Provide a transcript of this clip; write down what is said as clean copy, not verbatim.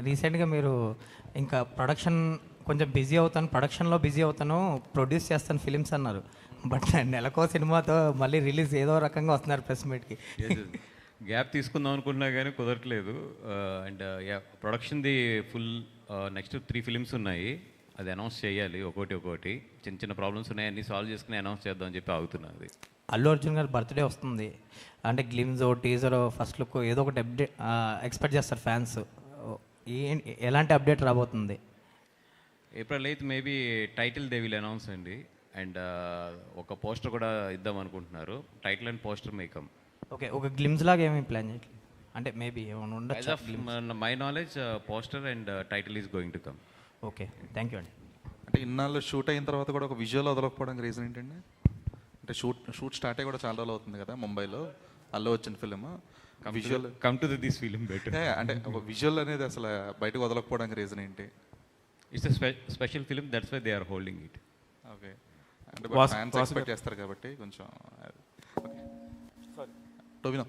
రీసెంట్గా మీరు ఇంకా ప్రొడక్షన్ కొంచెం బిజీ అవుతాను, ప్రొడక్షన్లో బిజీ అవుతాను, ప్రొడ్యూస్ చేస్తాను ఫిలిమ్స్ అన్నారు. బట్ నెలకో సినిమాతో మళ్ళీ రిలీజ్ ఏదో రకంగా వస్తున్నారు ప్రెస్ మీట్కి. గ్యాప్ తీసుకుందాం అనుకుంటున్నా కానీ కుదరట్లేదు. అండ్ ప్రొడక్షన్ది ఫుల్ నెక్స్ట్ 3 ఫిలిమ్స్ ఉన్నాయి. అది అనౌన్స్ చేయాలి ఒక్కోటి. చిన్న చిన్న ప్రాబ్లమ్స్ ఉన్నాయి, అన్నీ సాల్వ్ చేసుకుని అనౌన్స్ చేద్దాం అని చెప్పి ఆగుతున్నది. అల్లు అర్జున్ గారి బర్త్డే వస్తుంది అంటే గ్లిమ్స్ టీజర్ ఫస్ట్ లుక్ ఏదో ఒకటి అప్డేట్ ఎక్స్పెక్ట్ చేస్తారు ఫ్యాన్స్. ఎలాంటి అప్డేట్ రాబోతుంది? April 8th maybe title they will announce అండి. అండ్ ఒక పోస్టర్ కూడా ఇద్దాం అనుకుంటున్నారు. Title and poster may come. Okay, ఒక గ్లిమ్స్ లాగా ఏమి ప్లాన్ చేయట్లేదు అంటే మేబీ ఏమైనా ఉండొచ్చు. My knowledge poster and title is going to come. Okay, thank you అండి. అంటే ఇన్నాళ్ళు షూట్ అయిన తర్వాత కూడా ఒక విజువల్ వదలకపోవడానికి రీజన్ ఏంటండి? అంటే షూట్ స్టార్ట్ అయ్యి కూడా చాలా రోజులు అవుతుంది కదా ముంబైలో, అల్లు వచ్చిన film visual come to this film better. అంటే ఒక విజువల్ అనేది అసలు బయటకు వదలకపోవడానికి రీజన్ ఏంటి? It's special film, that's why they are holding it. Okay, అంటే ఫ్యాన్స్ ఎక్స్పెక్ట్ చేస్తారు కాబట్టి కొంచెం. టోబినో